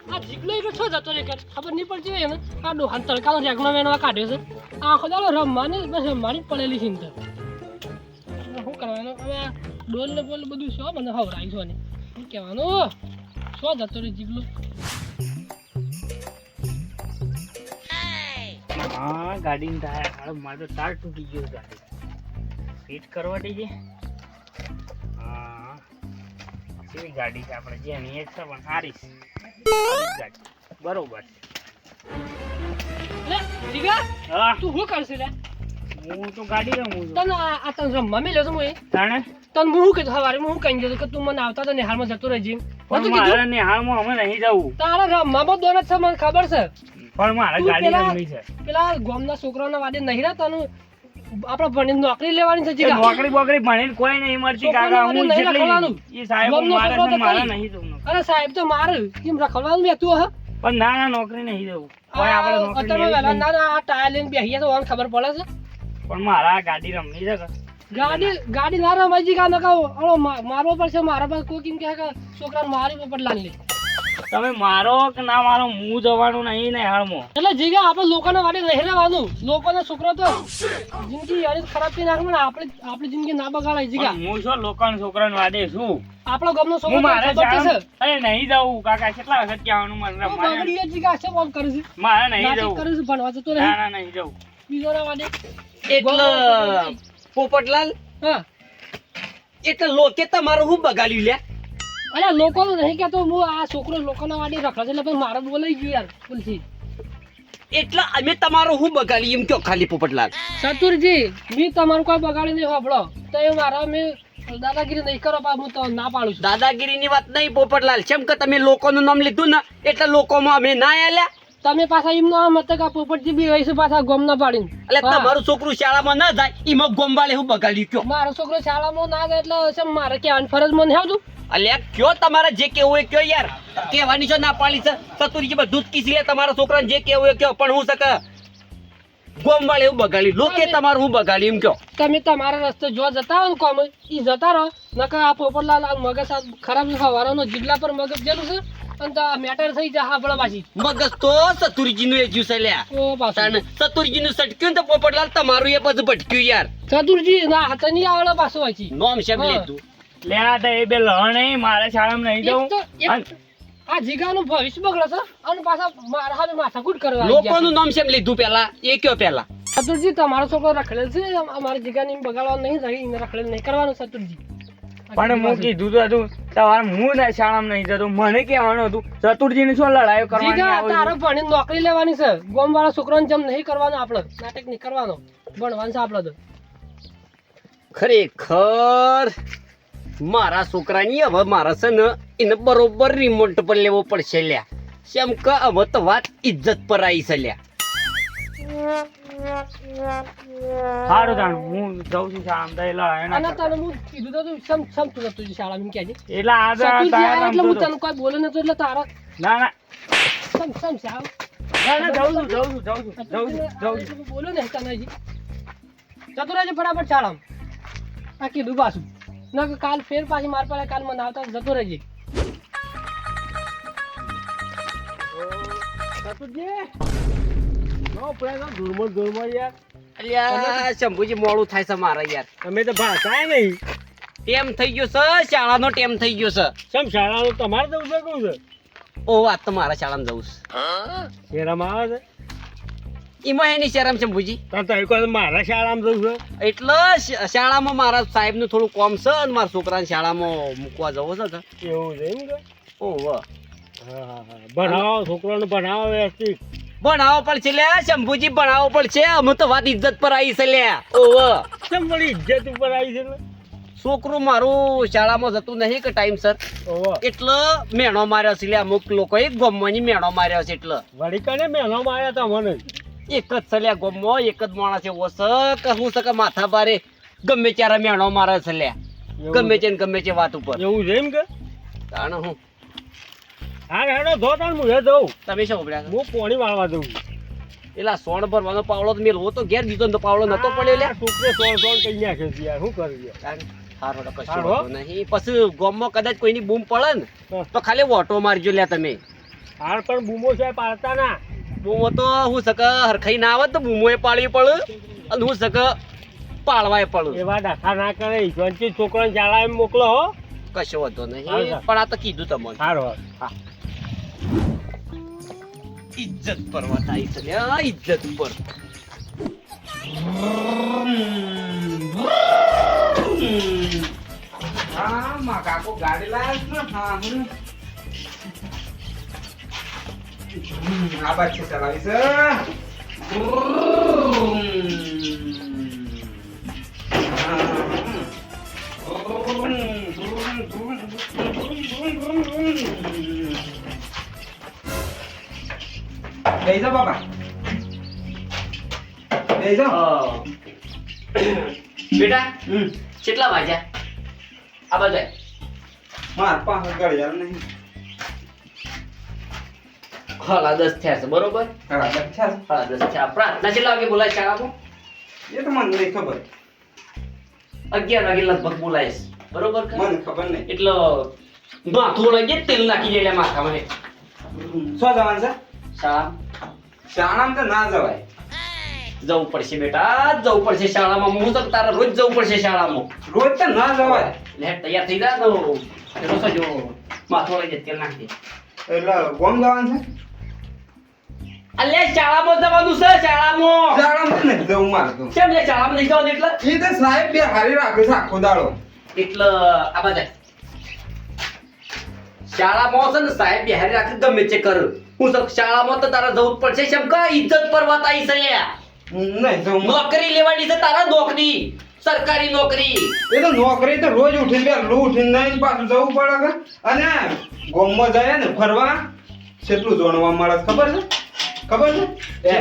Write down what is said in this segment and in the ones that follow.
આ જીગલો એટલો છો જતો રે કે ખબર નહીં પડતી હોય ને આ ડોહાન તડકાનો રેગનો વેનવા કાઢ્યો છે આખો દાડો રમવાની બસ રમવાની જ પડેલી છે ને શું કરવાનું હવે ડોલ ને બોલ બધું શું મને હવરાઈ છો ને શું કહેવાનું શું જતો રે જીગલો હા ગાડીને ટાયર હાલ મારે તો તાર તૂટી ગયો ગાડી ફિટ કરવા દઈએ હા કેવી ગાડી છે આપણે જેની એક છે પણ સારી છે ગાડી બરોબર લે જીગા હા તું શું કરશે લે હું તો ગાડી રમું છું તને આ તને રમવા મેલ્યો તો હું તાણે તને હું શું કીધું સવારે હું કહી દીધું કે તું મને આવતા તો નિહાળમાં જતો રહેજે પણ મારે નિહાળમાં અમે નહીં જવું તારા રમવામાં દોર જ છે મને ખબર છે પણ મારે તું ગાડી પેલા- રમવી છે પેલા ગામના છોકરાઓના વાડે નહીં રહેતા તને આપણે ભણીને નોકરી લેવાની છે જીગા નોકરી બોકરી ભણીને કોઈ નહીં મળતી કાકા હું છોકરાને નહીં જેટલી રખડવાનું. એ સાહેબ ગામનો મારે છોકરો તો છે, મારે કરી. નહીં જવું અરે સાહેબ તો મારે કેમ રખડવાનું બેતું હ પણ ના ના નોકરી નહીં જવું કોઈ આપણે નોકરી અત્યારે લેવી જ વહેલા નહીં. ના ના આ ટાયર લઈને બેસીએ તો મને ખબર પડે છે પણ મારા આ ગાડી રમવી છે કે ગાડી ના રમાય જીગા ન કહો મારવો પડશે મારા પાસે કોઈ કેમ કહે કે છોકરાને મારી ઉપર લાલ લે તમે મારો કે ના મારો હું જવાનું નહીં ને હાલમાં એટલે જીગા આપણે લોકોના વાડે નહીં રહેવાનું લોકોના છોકરો તો જિંદગી યાર ખરાબ કરી નાખે ને આપણી જિંદગી ના બગાડાય જીગા પણ હું શું લોકોના છોકરાને વાદે છું આપણો ગામનો છોકરો હું મારે ખબર છે જાણ- અરે નહીં જવું કાકા કેટલા વખત કહેવાનું મને રમવા બગડીએ જીગા છે કોમ કરે છે મારે નહીં નાટક જવું કરે છે ભણવા જતો ના રહે ના નહીં જવું બીજોના વાડે એટલે પોપટલાલ હા એટલે લોકે તમારું હું બગાડ્યું લ્યા અરે લોકો નહીં કહેતો હું આ છોકરો લોકોના વાડે રખડે છે એટલે પછી મારે બોલાઈ ગયું યાર ભૂલથી એટલે અમે તમારું હું બગાડ્યું એમ કયો ખાલી પોપટલાલ ચતુરજી મેં તમારું કોઈ બગાડી નહીં હોભળો તો એ મારા મેં દાદાગીરી નહીં કરો પણ હું તો ના પાડું છું દાદાગીરીની વાત નહીં પોપટલાલ કેમ કે તમે લોકોનું નામ લીધું ને એટલે લોકોમાં અમે ના આલ્યા તમે પાછા એમ ના મત કે પોપટજી બી રહીશું પાછા ગોમ ના પાડીને એટલે હા. તમારું છોકરું શાળામાં ના જાય એમાં ગોમવાળે હું બગાડ્યું કયો મારો છોકરો શાળામાં ના જાય એટલે છે મારે ક્યાં ફરજમાં નહીં આવતું અલ્યા કયો તમારે જે કેવું હોય કયો યાર કહેવાની છો ના પાડી છે ચતુરજી બધું જ કીધી લે તમારા છોકરાને જે કેવું હોય કયો પણ હું શકે ગોમવાળે હું બગાડ્યું લોકે તમારું હું બગાડ્યું એમ કયો તમે તમારા રસ્તે જો જતા હો ને કોમ એ જતા રહો નકર આ પોપટલાલ આ મગજ આ ખરાબ હવારોનો જીગલા પર મગજ જેલું છે અને તો આ મેટર થઈ જાય હા પાછી મગજ તો ચતુરજીનું એ જ્યુસ લ્યા ઓ પાછું ચતુરજીનું સટક્યું ને તો પોપટલાલ તમારું એ બધું ભટક્યું યાર ચતુરજી ના હાથ નહીં આવડે પાછું વાંચી નોમ શેમ હા. લીધું લે આ તો એ બે લણ નહીં મારે શાળામાં નહીં જવું એક તો એક આ જીગાનું ભવિષ્ય બગડે છે અને પાછા મારા હાથે માથાકૂટ કરવા આવી ગયા લોકોનું નામ શેમ લીધું પેલા એ કયો પેલા છે. ચતુરજી તમારો છોકરો રખડેલ છે અમારી જીગાની બગાડવા નહીં રહી રખડેલ નહીં કરવાનું ચતુરજી પણ હું કીધું તો હતું તમારે હું ને શાળામાં નહીં જતો મને કહેવાનું હતું ચતુરજીને શું લડાઈઓ કરવાની જીગા આવે તારે છે? ભણીને નોકરી લેવાની છે ગોમ વાળા છોકરાને જેમ નહીં કરવાનો આપણે નાટક નહીં કરવાનો ભણવાનું છે આપણે તો ખરેખર મારા છોકરાની હવે મારા છે ને એને બરોબર રિમોટ પર લેવો પડશે લ્યા શેમ કે હવે તો વાત ઇજ્જત પર આવી છે લ્યા સારું જાણ હું જઉં છું શાળામાં તો એ લડાઈ ના અને કરતા. તને હું કીધું તો તું સમ તું જતું શાળામાં કહેજે એટલે આજે ચતુરજી ટાયર આયા એટલે રમતો હું હતો. તને કોઈ બોલે નતો એટલે તારા ના ના સમ શાળ ના ના જઉં છું જઉં છું જઉં છું જઉં છું જઉં છું બોલો ને તને હજી ચતુરાજી ફટાફટ શાળામાં આ કીધું પાછું ના કે કાલ ફેર પાછી માર પડે કાલ મને આવતા જતો રહેજે અલ્યા શંભુજી મોડું થાય છે મારે યાર તમે તો ભાષાય નહીં ટેમ થઈ ગયો છે શાળાનો ટેમ થઈ ગયો છે કેમ શાળાનું તમારે જવું છે કહું છે ઓ વાત તો મારા શાળામાં જવું છે શેરામાં આવે એમાં એની શરમ શંભુજી છે તો કોઈ મારા શાળામાં જવું છે એટલે શાળામાં મારા સાહેબનું થોડું કોમ છે અને મારા છોકરાને શાળામાં મૂકવા જવો છે કે એવું છે એમ કે ઓહો હા હા હા ભણાવો છોકરાને ભણાવો વ્યવસ્થિત ભણાવો પડશે લે શંભુજી ભણાવો પડશે અમે તો વાત ઇજ્જત પર આવી છે લે ઓહો કેમ વળી ઇજ્જત ઉપર આવી છે ને છોકરું મારું શાળામાં જતું નહીં કે ટાઈમસર ઓહો એટલે મેણો માર્યો છે લે અમુક લોકોએ ગોમવાની મેણો માર્યો છે એટલે વળી કને મેનો માર્યા તા મને એક જ છે લે ગોમમાં એક જ માણસ એવો છે કે હું છે કે માથા ભારે ગમે ત્યારે મેણો મારે છે લે ગમે છે ને ગમે છે વાત ઉપર એવું છે એમ કે તાણ હું હા હેડો ધો તાણ હું એ જઉં તમે શું ઉભર્યા હું પોણી વાળવા જઉં એલા સોણ ભરવાનો પાવડો તો મેળવો તો ઘેર બીજો તો પાવડો નતો પડ્યો લે છોકરે સોળ સોળ કઈ નાખે છે યાર શું કરી યાર હારો તો કશું હારો? વાંધો નહીં. પછી ગામમાં કદાચ કોઈની બૂમ પડે ને હા. તો ખાલી ઓટો મારજો લ્યા તમે. હાર પણ બૂમો છે પાડતા ના. બૂમો તો હું સક હરખાઈ ના આવે તો બૂમો એ પાડવી પડે અને હું સક પાડવાય પડે. એવા દાખા ના કરે ઈશ્વરજી છોકરાને શાળા એમ મોકલો હો. કશો વાંધો નહીં. હારું. પણ આ તો કીધું તમને. હારો ઇજ્જત પરવા થાય છે લ્યા, ઇજ્જત પર. હા માં કાકો ગાડી લાવ્યા છે ને હા આ બાદ છે ચલાવી છે લઈ જાઓ બાબા લઈ જાઓ બેટા કેટલા વાગ્યા? આ બાજુ આય. માર પાસે ઘડિયાળ નહીં સાડા 10 થયા છે બરોબર. હા અચ્છા સાડા 10 થયા. પ્રાર્થના કેટલા વાગે બોલાય શાળામાં? એ તો મને નહીં ખબર 11 વાગે લગભગ બોલાય છે બરોબર કે? મને ખબર નહીં એટલે માથું લઈ તેલ નાખી દે માથામાં હે. શું જવાનું છે શાળા શાળામાં તો ના જવાય જવું પડશે બેટા, જવું પડશે શાળામાં. હું તો તારે રોજ જવું પડશે શાળામાં. રોજ તો ના જવાય લે તૈયાર થઈ જા તો પેલો સજો માથું લઈ દે તેલ નાખી દે. એટલે ગોમ જવાનું છે અલ્યા શાળામાં જવાનું છે, શાળામાં. શાળામાં તો નહીં જવું મારે તો કેમ લે શાળામાં નહીં જવાનું એટલે? એ તો સાહેબ બે હારી રાખે છે આખો દાડો એટલે આ બાજુ આય. શાળામાં છે ને સાહેબ બિહારી રાખે ગમે તે કર. હું તો શાળામાં તો તારા જવું જ પડશે. કેમ કે ઇજ્જત પરવા તાઈ છે લ્યા. નહીં જવું મારે. નોકરી લેવાની છે તારા, નોકરી, સરકારી નોકરી. એ તો નોકરી તો રોજ ઉઠીને વહેલું ઉઠીને નહીં પાછું જવું પડે કે અને ગામમાં જાય ને ફરવા કેટલું જોણવા મળે છે ખબર છે એ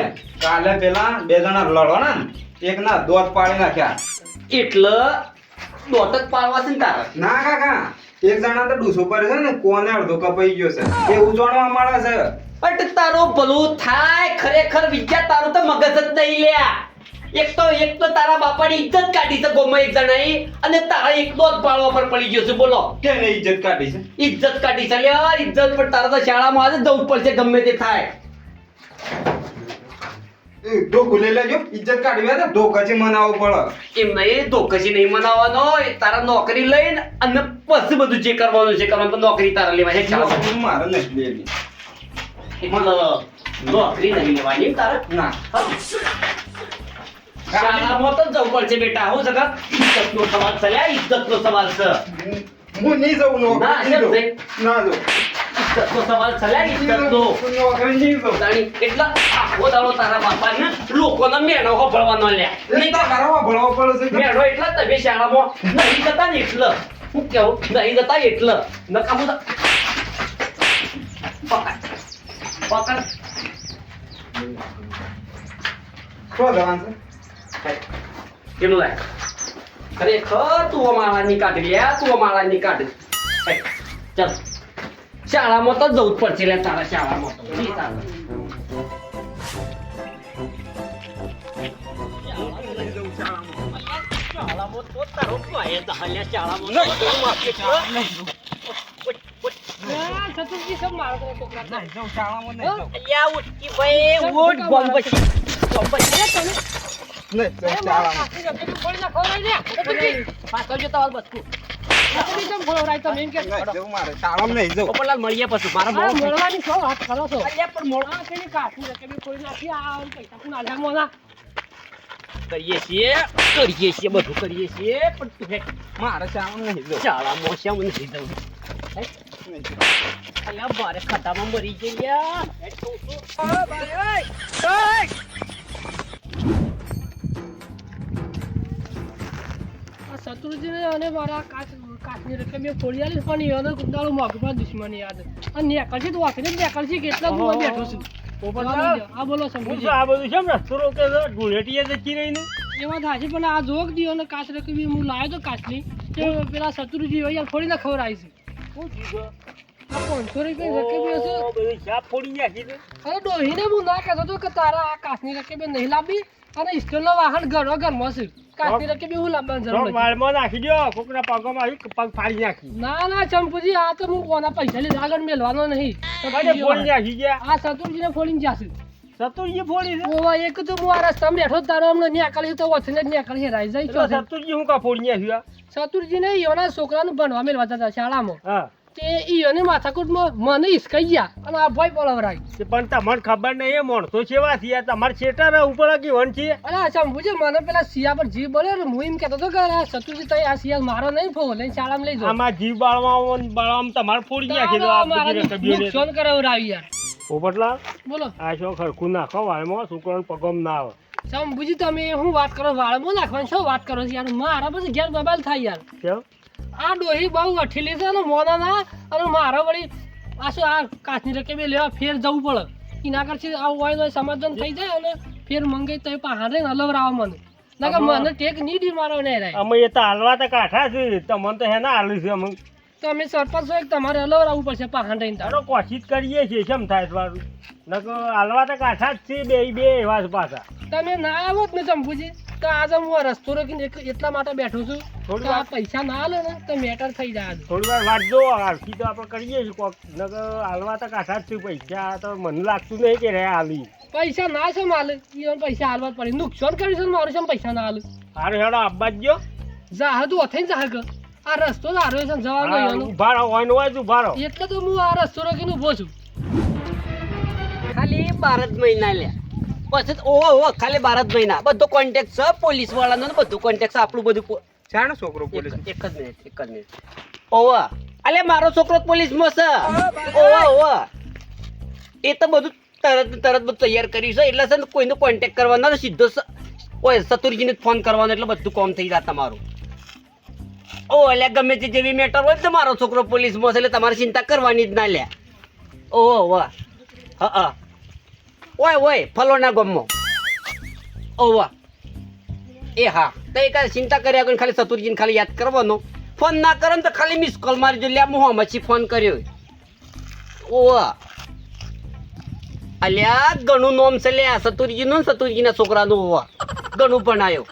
કાલે પેલા બે જણા લડવાના ને એક ના દોત પાડી નાખ્યા એટલે દોત જ પાડવા છે ને તારા. ના કાકા એક જણા તો ડૂસો પર છે ને કોને અડધો કપાઈ ગયો છે એવું જાણવા મળે છે પણ તારું ભલું થાય. ખરેખર વિદ્યા તારું તો મગજ જ નહીં લ્યા. એક તો તારા બાપાની ઇજ્જત કાઢી છે ગોમાં એક જણાએ અને તારા એકનો જ પાડવા પર પડી ગયો છે. બોલો કેને ઇજ્જત કાઢી છે ઇજ્જત કાઢી છે લ્યા, ઇજ્જત. પણ તારા તો શાળામાં આજે જવું પડશે ગમે તે થાય. એ ઢોકું લઈ લેજો ઇજ્જત કાઢવી હોય તો ઢોકાથી મનાવવું પડે એમ નહીં, ધોકસી નહીં મનાવવાનો. એ તારા નોકરી લઈને અને પછી બધું જે કરવાનું છે કરવાનું. પણ નોકરી તારા લેવાની છે શાળામાં. નોકરી મારે નથી લેવી એટલે નોકરી નહીં લેવાની એમ તારા. ના શાળામાં તો જવું પડશે બેટા. હું સગા ઇજ્જતનો સવાલ છે લ્યા, ઇજ્જતનો સવાલ છે. હું નહીં જઉં ના, નોકરી કેમ નહીં નહીં? જાઉં. ના જાઉં ઇજ્જતનો સવાલ છે લ્યા, ઇજ્જતનો. નોકરી નહીં જાઉં તાણી એટલે આખો દાડો તારા બાપાને લોકોના મેણો હોભળવાનો લ્યા. નહીં તો કરવા ભણવા પડે છે મેળો એટલે તમે શાળામાં નહીં જતા ને એટલે. હું કેવું નહીં જતા એટલે નકામું તો- પકડ પકડ. શું જવાનું છે કેટલું લાય? ખરેખર તું અમારાની કાઢી લ્યા, તું અમારાની કાઢી. ચાલ શાળામાં તો જવું જ પડશે લે તારા. શાળામાં તો જી તારા. શાળામાં તો તારો પાયે દહાલ્યા. શાળામાં તો તું માફી કર. આ ચતુર્જી સબ મારો તો છોકરા નહીં જાઉં શાળામાં નહીં જાઉં અલ્યા ઉઠી ભાઈ, ઉઠ બોમ્બસી. બોમ્બસી. અરે તમે નહીં જાઉં શાળામાં કાકી રકેબી ફોડી નાખો રે ચતુર્જી પાછળ જતા વાર બચકું ચતુર્જી તમે ફોડાય તમે એમ કે નહીં જાઉં મારે શાળામાં નહીં જાઉં પોપટલાલ મળીએ પછી મારા આ બહુ મળવાની છો વાત કરો છો અલ્યા પણ મોળ આ કેની કાકી રકેબી ફોડી નાખી આ પૈસા કોણ આલ્યા મોના કરીએ છીએ બધું કરીએ છીએ પણ તું હે મારે શાળામાં નહીં જાઉં શાળામાં શ્યામ નથી જવું. નહીં જાઉં. અલ્યા બારે ખાતામાં મરી ગયા. આ શત્રુજીને અને મારા કાચની રકમ ફોડી આલી પણ એને કુદાળું મોઘું પણ દુશ્મની યાદ અને નેકળશી તો વાંકડી જ નેકળશી કેટલા દૂર બેઠો છું આ બોલો સમજી આ બધું કેમ રસ્તો રોકે છે ઢુલેટીએ જતી રહીને એ વાત હાજી પણ આ જોગ દિયો અને કાચ રકમ હું લાવ્યો તો કાચની તે પેલા શત્રુજી હોય યાર ફોડીને ખબર આવી છે શું થયું આ 500 રૂપિયા રકમ હશે બધું શાપ ફોડી નાખી દે અરે ડોહીને હું ના કહેતો હતો કે તારા આ કાચની રકમ નહીં લાવી અને સ્ટીલનો વાહન ઘરમાં છે કાચની રકે બી હું લાવવાની જરૂર નથી. વાળમાં નાખી દો કોકના પગમાં આવી પગ ફાડી નાખી ના ચંપુજી આ તો હું કોના પૈસા લીધા આગળ મેલવાનો નહીં. ફોડી નાખી ગયા આ સતુરજીને ફોડીને જાશે. સતુરજી ફોડી છે ઓવા એક તો હું આ રસ્તામાં બેઠો જ તારો અમને નીકળી તો વથને જ નીકળી રાઈ જાય એટલે છો. સતુરજી હું કા ફોડી નાખ્યું સતુરજી ને ઈયોના છોકરાનું ભણવા મેલવાતા હતા શાળામાં. હા તે ઈયોને માથાકૂટમાં મને હિસકાઈ ગયા અને આ ભાઈ પલવરાઈ. તે પણ તમને ખબર નહીં એ માણસો સેવા થયા તમારે શેટર ઉપર કે વન છે અરે આ ચંપુજી મને પેલા સિયા પર જીવ બોલ્યો ને હું એમ કહેતો હતો કે આ સતુરજી તઈ આ સિયા મારો નહીં ફોવો લઈને શાળામાં લઈ જાઓ. આમાં જીવ બાળવામાં તમારે ફોડી નાખી દો નુકસાન કરાવરાવી યાર. પોપટલાલ બોલો આ શું ખરખું નાખો વાળમાં છોકરાને પગમ ના આવે ચંપુજી તમે હું વાત કરો વાળમાં નાખવાની શું વાત કરો છો યાર મારા પછી ઘેર બબાલ થાય યાર. કેમ આ ડોહી બહુ અઠેલી છે ને મોના ના અને મારા વળી આ શું આ કાચની રકે લેવા ફેર જવું પડે એના કરતી આવું હોય તો સમાધાન થઈ જાય અને ફેર મંગાઈ તો પહાડ રહીને હલવરાવા મને ના કે મને ટેક નહીં દી મારો નહીં રહે. અમે એ તો હાલવા તો કાઠા છે તમને તો હેના હાલું છે અમે તો અમે સરપંચ હોય તમારે હલવરાવવું પડશે પહાડ રહીને તારો. તારો કોશિશ કરીએ છીએ કેમ થાય વાળું નકો હાલવા તો કાઠા જ છે બે એવા જ પાછા તમે ના આવો જ ને ચંપુજી તો આજે હું આ રસ્તો રોકીને એટલા માટે બેઠો છું થોડી તો આ વાર પૈસા ના આલો ને તો મેટર થઈ જાય આજે. થોડી વાર વાંચજો આરથી તો આપણે કરીએ છીએ કોક નકો હાલવા તો કાઠા જ છે પૈસા તો મને લાગતું નહીં કે રે હાલી પૈસા ના છે માલે ઈવન પૈસા હાલવા જ પડે નુકસાન કર્યું છે ને મારું છે પૈસા ના હાલ હારું હેડો આબ્બા જ જો જાહ તું અથઈ જાહ કે આ રસ્તો જ હારો છે જવાનો એનો ઉભા રહો હોય તું ઉભા રહો એટલે તો હું આ રસ્તો રોકીને ઉભો છું. ખાલી 12 મહિના લ્યા પછી ઓહો ખાલી 12 મહિના બધો કોન્ટેક્ટ છે પોલીસ વાળાનો ને બધું કોન્ટેક્ટ છે આપણું બધું શાનો છોકરો પોલીસ એક જ મિનિટ ઓહો અલે મારો છોકરો પોલીસમાં છે ઓહો એ તો બધું તરત બધું તૈયાર કર્યું છે એટલે છે ને કોઈનો કોન્ટેક્ટ કરવાનો ને સીધો ઓય સતુરજીને ફોન કરવાનો એટલે બધું કામ થઈ જાય તમારું. ઓ એટલે ગમે તે જેવી મેટર હોય તો મારો છોકરો પોલીસમાં છે એટલે તમારે ચિંતા કરવાની જ ના લ્યા. ઓહો વાહ હા ઓય ફલોના ગામમાં ઓહો એ હા તો એ કાંઈ ચિંતા કર્યા વગર ખાલી સતુરજીને ખાલી યાદ કરવાનો ફોન ના કરો ને તો ખાલી મિસ કોલ મારી જો લ્યા હું મચ્છી ફોન કર્યો ઓહો અલ્યા ઘણું નોમ છે લ્યા સતુરજીનું ને સતુરજીના છોકરાનું ઓહો ઘણું પણ આવ્યો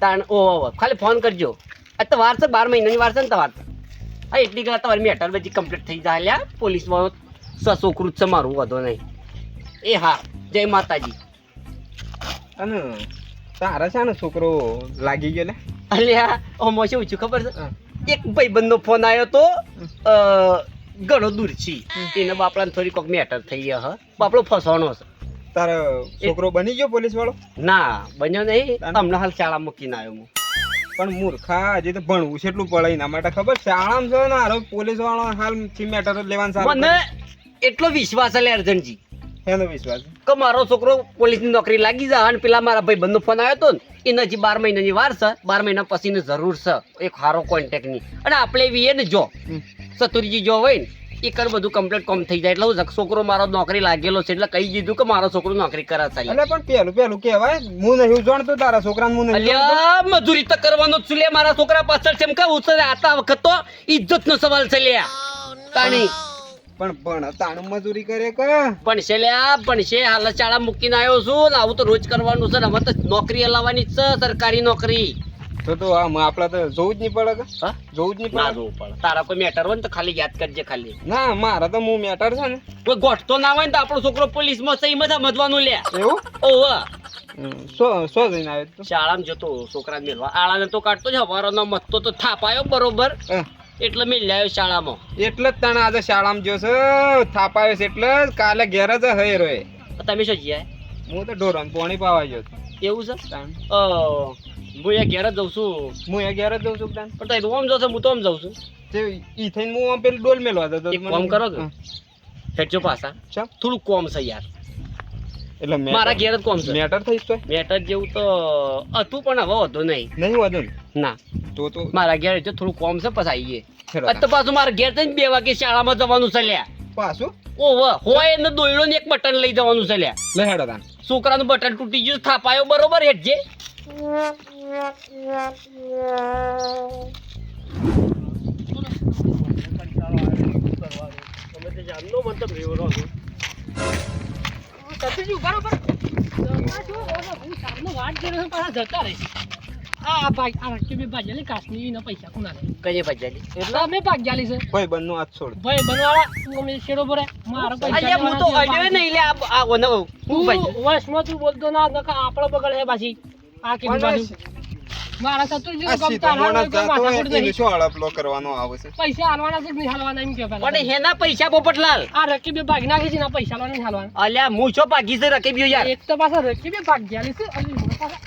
તાણ ઓહો ખાલી ફોન કરજો આ તો વાર છે 12 મહિનાની વાર છે ને તમારે હા એટલી કલાક તમારી મેટર બધી કમ્પ્લીટ થઈ જાય લ્યા પોલીસમાં છોકરું જ છે મારું વધો નહીં એ હા જય માતાજી. અને તારા શાનો છોકરો લાગી ગયો લે અલ્યા ઓમો શું છું ખબર છે એક ભાઈબંધનો ફોન આવ્યો તો ઘણો દૂર છે એને બાપડાને થોડી કોક મેટર થઈ ગયા હ બાપડો ફસવાનો છે. તારો છોકરો બની ગયો પોલીસ વાળો ના બન્યો નહીં હમણાં હાલ શાળા મૂકીને આવ્યો હું. પણ મૂર્ખા હજી તો ભણવું છે એટલું પડે એના માટે ખબર શાળામાં છે ને હારો પોલીસ વાળો હાલ મેટર લેવાનું સારું મને એટલો વિશ્વાસ છે અર્જનજી એનો વિશ્વાસ કે મારો છોકરો પોલીસની નોકરી લાગી જાય અને પેલા મારા ભાઈબંધનો ફોન આવ્યો હતો ને એને હજી 12 મહિનાની વાર છે 12 મહિના પછીની જરૂર છે એક સારો કોન્ટેક્ટની અને આપણે એવી ને જો સતુરજી જો હોય ને એ કર બધું કમ્પ્લીટ કોમ થઈ જાય એટલે હું છોકરો મારો નોકરી લાગેલો છે એટલે કહી દીધું કે મારો છોકરો નોકરી કરે છે. એટલે પણ પેલું કહેવાય હું નહીં જાણતો તારા છોકરાને હું નહીં અલ્યા મજૂરી તો કરવાનો જ છું લે મારા છોકરા પાછળ છે એમ કે ઉછરે આતા વખત તો ઇજ્જતનો સવાલ છે લે તાણી પણ ભણતાનું મજૂરી કરે કે પણ છે લ્યા પણ છે હાલ શાળા મૂકીને આવ્યો છું ને આવું તો રોજ કરવાનું છે ને હવે તો નોકરી હલાવવાની જ છે સરકારી નોકરી. તો આમ આપડે તો જોવું જ નહીં પડે કે હા જોવું જ નહીં ના પડે જોવું પડે તારા કોઈ મેટર હોય ને તો ખાલી યાદ કરજે ખાલી ના મારા તો હું મેટર છે ને કોઈ ગોઠતો ના હોય ને તો આપણો છોકરો પોલીસમાં છે એમાં સમજવાનું લે એવું ઓહ સો જઈને આવ્યો તું શાળામાં જતો છોકરા મેળવા આળાને તો કાઢતો જ હવારનો મતતો તો થાપાયો બરોબર એટલે મેળ આવ્યો શાળામાં એટલે જ તને આજે શાળામાં જો છે થાપાયો છે એટલે જ કાલે ઘેર જ હઈ રોય તમે શું જીયા હું તો ઢોરાને પાણી પાવા ગયો એવું છે તાણ. હું એ ઘેર જ જઉં છું હું એ ઘેર જ જઉં છું તાન. પણ તું આમ જશે હું તો આમ જાઉં છું તે ઈ થઈને હું આમ પેલું ડોલ મેલવા જતો એક કામ કરો કે હેઠજો પાછા ચમ થોડું કોમ છે યાર એટલે મારા ઘેર જ કોમ છે મેટર થઈ તો મેટર જેવું તો હતું પણ હવે વધુ નહીં નહીં વાંધો ને ના તો મારા ઘેર જો થોડું કોમ છે પછી આવીએ હેરો તો પાછું મારા ઘેર થઈને 2 વાગે શાળામાં જવાનું છે લ્યા પાછું ઓહો હોય એને દોયડો ને એક બટન લઈ જવાનું છે લ્યા લે હેડો તાન છોકરાનું બટન તૂટી ગયું થાપાયો બરોબર હેઠજે સતુરજી ઉભા રહો, ઉભા રહો. આઠ જણા પાછા જતા રહે આ ભાઈ આ રકીબે ભાજ્યાલી કાશ્મીરીના પૈસા કોના લે કઈ ભજાલી એટલે અમે ભાગ્યાલી છે ભાઈ બંધનો હાથ છોડ ભાઈ બનવાળા તું અમે શેડો ભરે મારો પૈસા અલ્યા હું તો અડ્યો નહીં લે આ ઓનો હું ભાઈ વર્ષમાં તું બોલતો ના નકા આપણો બગડ હે પાછી આ કીધું પાછું મારા સતુરજી આ ગમતા સીધો માણસ જાતો હોય માથાકૂટ એને નહીં શું હડપલો કરવાનો આવે છે પૈસા હાલવાના છે કે નહીં હાલવાના એમ કે પહેલા પણ હેના પૈસા પોપટલાલ આ રકીબે ભાગ નાખી છે ના પૈસા હાલવાના નહીં હાલવાના અલ્યા હું છો ભાગી છે રકીબ્યો યાર એક તો પાછા રકીબે ભાગ્યાલી છે અને મને પાછા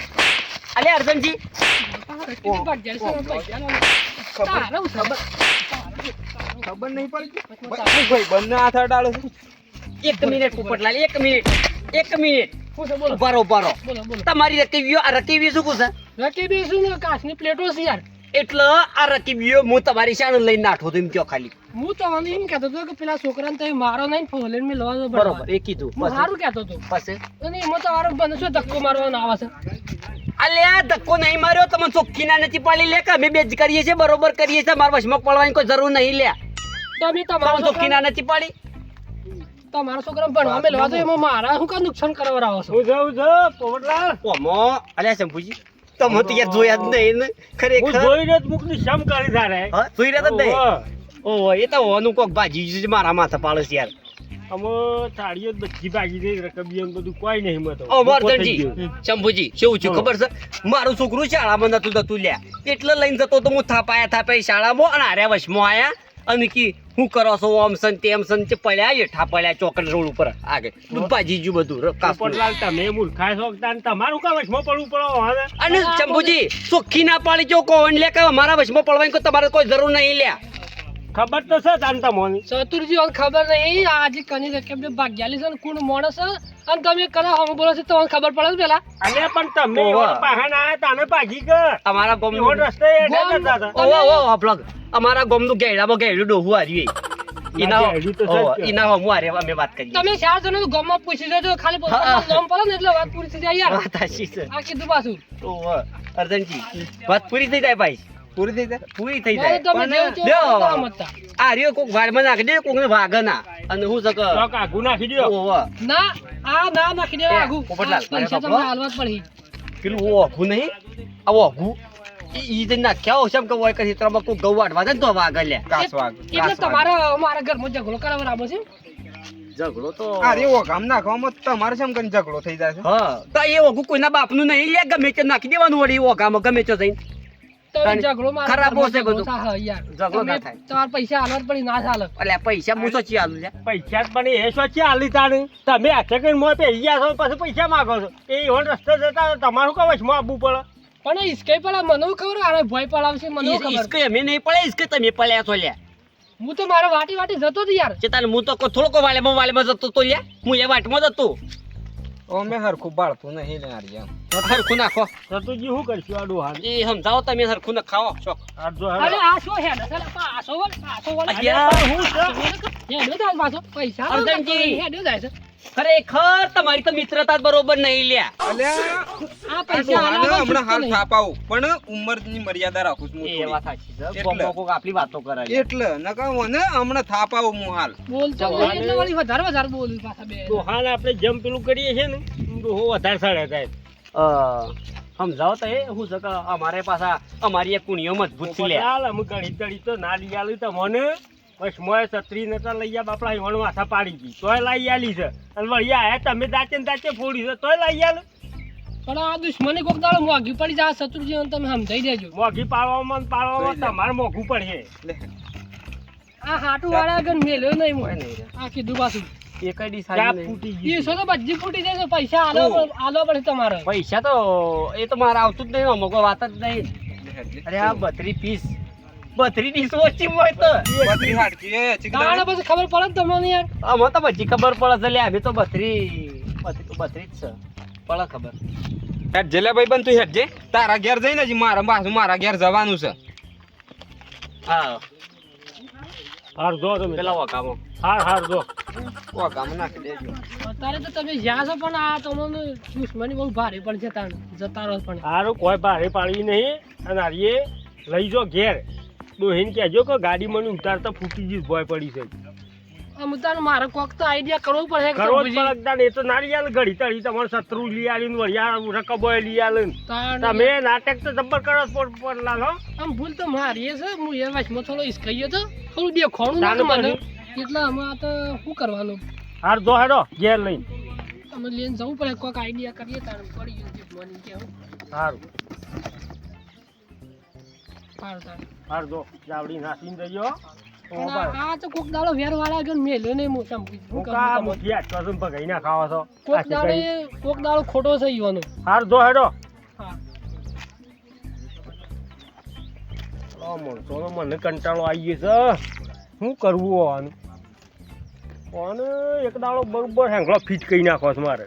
અલ્યા અર્જનજી રકીબે ભાગ્યાલી છે પૈસા હાલવાના તારે હું ખબર ખબર નહીં પડી ભાઈ બંને હાથ અડાડે છે 1 મિનિટ પોપટલાલ 1 મિનિટ શું છે બોલો ઉભારો બોલો બોલો તમારી રકીબ્યો આ રકીબ્યો શું કહું છે રકીબે શું ને કાચની પ્લેટો છે યાર એટલે આ રકીબ્યો હું તમારી શાન લઈને નાઠો તો એમ કયો ખાલી હું તો મને એમ કહેતો હતો કે પેલા છોકરાને તમે મારો નહીં ફોલેન મેં લવા દો બરોબર એ કીધું હું સારું કહેતો હતો પછી અને એમાં તમારો બને શું ધક્કો મારવાનો આવે છે અલ્યા ધક્કો નહીં માર્યો તમે ચોખ્ખી ના નથી પાડી લે કે અમે બે જ કરીએ છીએ બરોબર કરીએ છીએ મારા વશમાં પડવાની કોઈ જરૂર નહીં લે તમે તમે તમારો ચોખ્ખી ના નથી પાડી તમારા છોકરાને ભણવા મેં લવા દો એમાં મારા શું કા નુકસાન કરવા આવો છો હું જાઉં છો પોપટલાલ ઓમો અલ્યા શંભુજી તમે તો યાર જોયા જ નહીં ને હું ખરેખર જોઈને જ મુકની શમ કરી તારે હા જોઈ રહ્યા જ નહીં ઓહો એ તો હોવાનું કોક ભાજી છે મારા માથા પાડે છે યાર અમે થાળીઓ બધી ભાગી ગઈ રકબીઓ ને બધું કોઈ નહીં મતો ઓ વર્ધનજી શંભુજી શું છે ખબર છે મારું છોકરું શાળામાં નતું લ્યા એટલે લઈને જતો તો હું થાપાયા શાળામાં અને હાર્યા વશમાં આયા અને કી હું કરો છો ઓમ સન તેમ સન તે પડ્યા હેઠા પડ્યા ચોકડ રોડ ઉપર આગળ ભાજી ગયું બધું પોપટલાલ તમે મૂર્ખા છો તાન તમારું કા વચમાં પડવું પડો હવે અને શંભુજી ચોખ્ખી ના પાડી જો કોણ લે કે અમારા વશમાં પડવાની કોઈ તમારે કોઈ જરૂર નહીં લ્યા ખબર તો છે તાન તમને ચતુરજી હવે ખબર નહીં આજે કની રકીબે ભાગ્યાલી છે ને કોણ માણસ છે અને તમે કના હમ બોલો છો તમને ખબર પડે પેલા અલ્યા પણ તમે ઓવા. એવા પાહન આયા તાને ભાગી ગયા અમારા એવો ગોમનું રસ્તે હેઠા જતા હતા ઓહો હપલગ અમારા ગોમનું ગેડામાં ગેડું ડોહું હાર્યું ના, ગેડું તો છે જ. એના હમું હારે અમે વાત કરીએ તમે 4 જણા ગામમાં પૂછી લેજો ખાલી પોતાનું નામ પડે ને એટલે વાત પૂરી થઈ જાય યાર વાત સાચી છે આ કીધું પાછું ઓહો અર્જનજી વાત પૂરી થઈ જાય ભાઈ પૂરી થઈ જાય પૂરી થઈ મારે જાય તમે પણ જેવું લ્યો, તેવું મતતા. આ રહ્યો કોક વાળમાં નાખી દે કોકને વાગે ના અને હું સક ચોક આઘું નાખી દ્યો. ઓહો ના આ ના નાખી દેવા એ, આગુ પોપટલાલ, આ પૈસા મારે તમને બાપરો. હાલવા જ પડી પેલું ઓઘું નહીં આ ઓઘું ઈ જે નાખ્યા હોય છે કે હોય કે ચિત્રમાં કોઈ ગૌ વાટવા જાય ને તો વાગે લે કાસ વાગ એટલે તમારે અમારા ઘરમાં ઝઘડો કરાવવાનો છે ઝઘડો તો અરે ઓ ગામ નાખવામાં તમારે શેમ કરીને ઝઘડો થઈ જાય છે હા તો એ ઓઘું કોઈના બાપનું નહીં લે ગમે તે નાખી દેવાનું વળી ઓઘામાં ગમે તે જઈને તો એ તાણી ઝઘડો મારા ખરાબ ઘરમાં હશે ઝઘડો બધું. થાય યાર ઝઘડો ના તમે થાય. તમારે પૈસા હાલવા જ પડી ના ચાલે એટલે પૈસા હું તો ચાલુ લે પૈસા જ પણ એ શું છે આલી તાણ તમે હાથે કરીને મોય પહેરી ગયા છો પછી પૈસા માંગો છો એ એવો રસ્તે જતા તમારું કા વચમાં આપવું પડે પણ ઈસકે પેલા મને ખબર આને ભય પડાવશે મને ખબર ઈસકે અમે નહીં પડે ઈસકે તમે પડ્યા છો લ્યા હું તો મારો વાટી વાટી જતો જ યાર ચેતાને હું તો થોડોક વાલેમાં જતો તો લ્યા હું એ વાટમાં જતો ઓ મેં હરખું બાળતું નહીં લે યાર હરખું નાખો સતુજી શું કરશું આ ડોહાને? એ સમજાવો તમે હરખું ના ખાઓ શોખ આ જો અરે હવે. આ શું હેડ છે પાછો વળ પાછો વળ અલ્યા, હું છે? હેડો જાય પાછો પૈસા અર્જનજી. હેડો જાય છે ખરેખર તમારી તો મિત્રતા જ બરોબર નહીં લ્યા અલ્યા આ આ પૈસા ડોહાને હાલવા હમણાં હાલ નહીં. થાપ આવું પણ ઉંમરની મર્યાદા રાખું છું હું એ થોડી. વાત સાચી છે એટલે. ગોમમાં કોક આપણી વાતો કરે છે. એટલે નકા મને હમણાં થાપ આવું હું હાલ બોલતો નહીં એટલે વળી વધારે વધારે બોલું પાછા બે ડોહાને આપણે જેમ પેલું કરીએ છીએ ને એમ ડોહો વધારે સડે થાય સમજાવો તો એ હું છે કે અમારે પાછા અમારી એક કુણીઓ મજબૂત છે લ્યા ચાલ અમે ગણી તળી તો ના લઈ આલી તમને બસ મોય છત્રી નતા લઈ આ બાપડા હિવણ માથા પાડી ગઈ તોય લઈ આલી છે અને વળી આયા તમે દાચે ને દાચે ફોડી છે તોય લઈ આલે પણ આ દુશ્મની કોક દાડો મોંઘી પડી જાય શત્રુજી તમે સમજાઈ દેજો મોઘી પાડવામાં ને પાડવામાં તમારે મોઘું પડે લે, આ હાટુ વાળા આગળ મેલ્યો નહીં કોઈ મોય નહીં રે. આ કીધું પાછું એ કઈ ડી ક્યાં સારી નહીં. ફૂટી એ ગઈ સો તો બધી ફૂટી જાય છે પૈસા આલો પડે તમારે પૈસા તો એ તો મારે આવતું જ નહીં અમુક વાત જ નહીં અરે આ 32 પીસ 32 ડીશ ઓછી હોય તો બત્રી હાડકી એ ચીકદાર. દાડા પછી ખબર પડે ને તમને યાર અમે તો પછી ખબર પડે છે લે અમે તો 32 જ છે પડે ખબર હેડ જેલે ભાઈ બન તું હેડ જે તારા ઘેર જઈને હજી મારા ઘેર જવાનું છે હા હાર જો તમે પેલા વકામો હાર જો ઓ ગામ નાખી દેજો અત્યારે તો તમે જ્યાં છો પણ આ તમને દુશ્મની બહુ ભારે પડશે તાણ જતા રહો પણ હારું કોઈ ભારે પાડી નહીં અને હારીએ લઈ જો ઘેર ડોહીને કહેજો કે ગાડી મને ઉતારતા ફૂટી ગઈ ભોય પડી છે આમ તાર મારે કોક તો આઈડિયા કરવો પડે કે કરો જ સમજી. પડકતા ને એ તો નારિયેળ ઘડી તળી તમારે શત્રુ લઈ આલીને વળિયા રકબોય લઈ આલીને તાણ તમે નાટક તો જબ્બર કરો પર લાલો આમ ભૂલ તો મારી છે હું એ વાસમાં થોડો ઈસકાયો તો થોડું દેખોણું નતું મને એટલે આમાં તો શું કરવાનું હાર જો હેડો ઘેર લઈને અમે લઈને જવું પડે કોક આઈડિયા કરીએ તાણ પડી ગયું જીપ મને કેવું સારું સારું તાણ હાર જો જાવડી નાસીને જજો પણ આ તો કોક દાડો વેર વાળા ગયો મેલ્યો ને મોટા હું કા મુઠિયા કસમ પગાઈ ના ખાવા છો કોક દાડો ખોટો થઈ ગયો હાર જો હેડો હા માણસોનો મને કંટાળો આવી ગયો છે શું કરવું આનું એક દાડો બરોબર હેંગળો ફીટ કરી નાખો છે મારે